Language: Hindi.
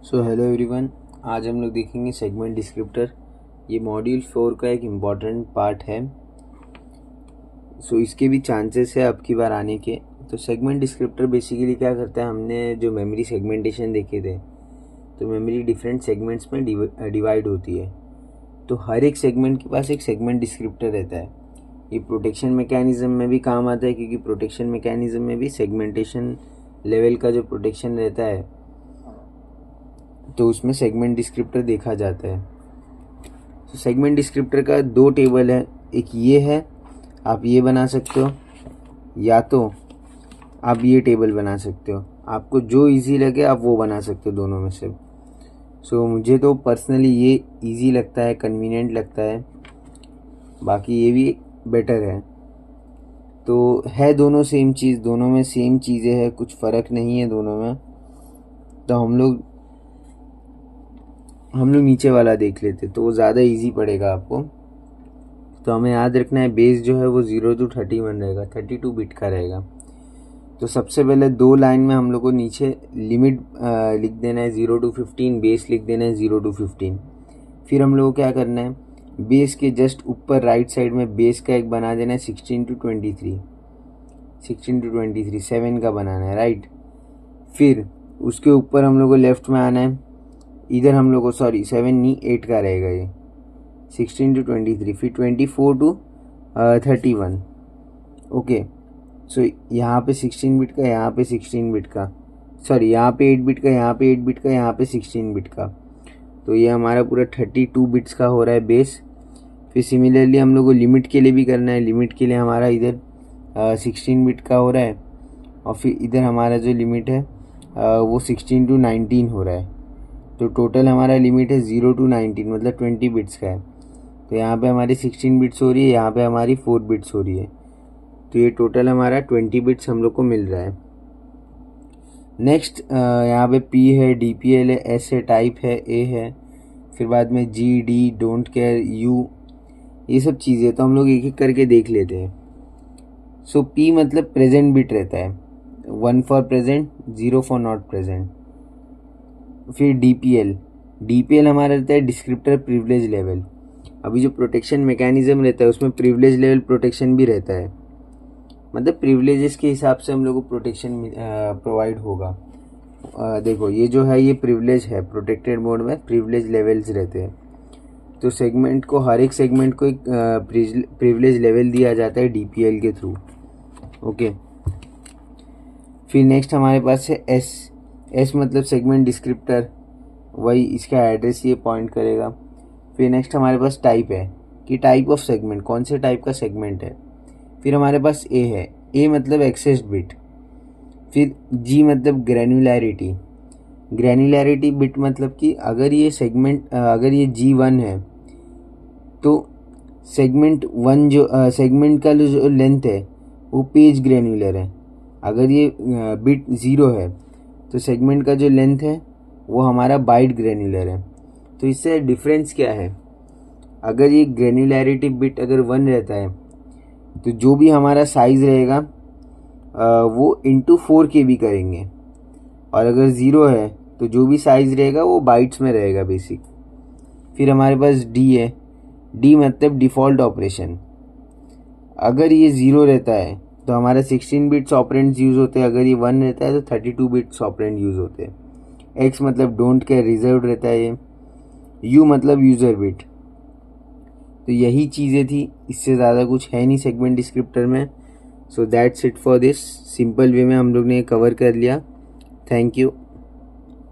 सो हेलो एवरीवन, आज हम लोग देखेंगे सेगमेंट डिस्क्रिप्टर। ये मॉड्यूल 4 का एक इम्पॉर्टेंट पार्ट है। इसके भी चांसेस है अब की बार आने के। तो सेगमेंट डिस्क्रिप्टर बेसिकली क्या करता है, हमने जो मेमोरी सेगमेंटेशन देखे थे, तो मेमोरी डिफरेंट सेगमेंट्स में डिवाइड होती है। तो हर एक सेगमेंट के पास एक सेगमेंट डिस्क्रिप्टर रहता है। ये प्रोटेक्शन मैकेनिज्म में भी काम आता है, क्योंकि प्रोटेक्शन मैकेनिज्म में भी सेगमेंटेशन लेवल का जो प्रोटेक्शन रहता है, तो उसमें सेगमेंट डिस्क्रिप्टर देखा जाता है। तो सेगमेंट डिस्क्रिप्टर का दो टेबल है, एक ये है, आप ये बना सकते हो, या तो आप ये टेबल बना सकते हो। आपको जो इजी लगे आप वो बना सकते हो दोनों में से। मुझे तो पर्सनली ये इजी लगता है, कन्वीनियंट लगता है, बाकी ये भी बेटर है। तो है दोनों सेम चीज़, दोनों में सेम चीज़ें हैं, कुछ फ़र्क नहीं है दोनों में। तो हम लोग नीचे वाला देख लेते, तो वो ज़्यादा इजी पड़ेगा आपको। तो हमें याद रखना है, बेस जो है वो 0 to 31 रहेगा, 32 बिट का रहेगा। तो सबसे पहले दो लाइन में हम लोग को नीचे लिमिट लिख देना है 0 to 15, बेस लिख देना है 0 to 15। फिर हम लोग को क्या करना है, बेस के जस्ट ऊपर राइट साइड में बेस का एक बना देना है 16 to 23, 7 का बनाना है, राइट। फिर उसके ऊपर हम लोग को लेफ्ट में आना है, इधर हम लोग को 7 नहीं 8 का रहेगा ये, 16 to 23, फिर 24 to 31। ओके, यहाँ पे 16 बिट का, यहाँ पे 16 बिट का, यहाँ पे 8 बिट का, यहाँ पे 8 बिट का, यहाँ पे 16 बिट का। तो ये हमारा पूरा 32 बिट्स का हो रहा है बेस। फिर सिमिलरली हम लोग को लिमिट के लिए भी करना है। लिमिट के लिए हमारा इधर 16 बिट का हो रहा है, और फिर इधर हमारा जो लिमिट है वो 16 to 19 हो रहा है। तो टोटल हमारा लिमिट है 0 to 19, मतलब 20 बिट्स का है। तो यहाँ पे हमारी 16 बिट्स हो रही है, यहाँ पे हमारी 4 बिट्स हो रही है। तो ये टोटल हमारा 20 बिट्स हम लोग को मिल रहा है। नेक्स्ट यहाँ पे P है, DPL है, S है, टाइप है, A है, फिर बाद में G, D, don't care, U, ये सब चीज़ें तो हम लोग एक एक करके देख लेते हैं। P मतलब प्रेजेंट बिट रहता है, 1 for present, 0 for not present. फिर DPL हमारा रहता है डिस्क्रिप्टर प्रिविलेज लेवल। अभी जो प्रोटेक्शन मैकेनिज्म रहता है उसमें प्रिविलेज लेवल प्रोटेक्शन भी रहता है, मतलब प्रिविलेजेस के हिसाब से हम लोग को प्रोटेक्शन प्रोवाइड होगा। देखो ये जो है ये प्रिविलेज है, प्रोटेक्टेड मोड में प्रिविलेज लेवल्स रहते हैं। तो सेगमेंट को, हर एक सेगमेंट को एक प्रिविलेज लेवल दिया जाता है DPL के थ्रू। ओके, फिर नेक्स्ट हमारे पास है S मतलब सेगमेंट डिस्क्रिप्टर, वही इसका एड्रेस ये पॉइंट करेगा। फिर नेक्स्ट हमारे पास टाइप है, कि टाइप ऑफ सेगमेंट, कौन से टाइप का सेगमेंट है। फिर हमारे पास A है, A मतलब एक्सेस्ड बिट। फिर G मतलब ग्रैन्युलैरिटी, ग्रैन्युलैरिटी बिट मतलब कि अगर ये सेगमेंट, अगर ये G1 है तो सेगमेंट 1 जो सेगमेंट का जो लेंथ है वो पेज ग्रैन्युलर है। अगर ये बिट 0 है तो सेगमेंट का जो लेंथ है वो हमारा बाइट ग्रैन्युलर है। तो इससे डिफरेंस क्या है, अगर ये ग्रैन्युलैरिटी बिट अगर 1 रहता है तो जो भी हमारा साइज़ रहेगा वो इंटू 4 KB करेंगे, और अगर 0 है तो जो भी साइज़ रहेगा वो बाइट्स में रहेगा बेसिक। फिर हमारे पास D है, D मतलब डिफ़ॉल्ट ऑपरेशन। अगर ये 0 रहता है तो हमारा 16 बिट्स ऑपरेंड्स यूज़ होते हैं, अगर ये 1 रहता है तो 32 बिट्स ऑपरेंड यूज़ होते हैं। X मतलब डोंट केयर, रिजर्व रहता है ये। U मतलब यूज़र बिट। तो यही चीज़ें थी, इससे ज़्यादा कुछ है नहीं सेगमेंट डिस्क्रिप्टर में। So that's it for this, simple way में हम लोग ने कवर कर लिया। Thank you.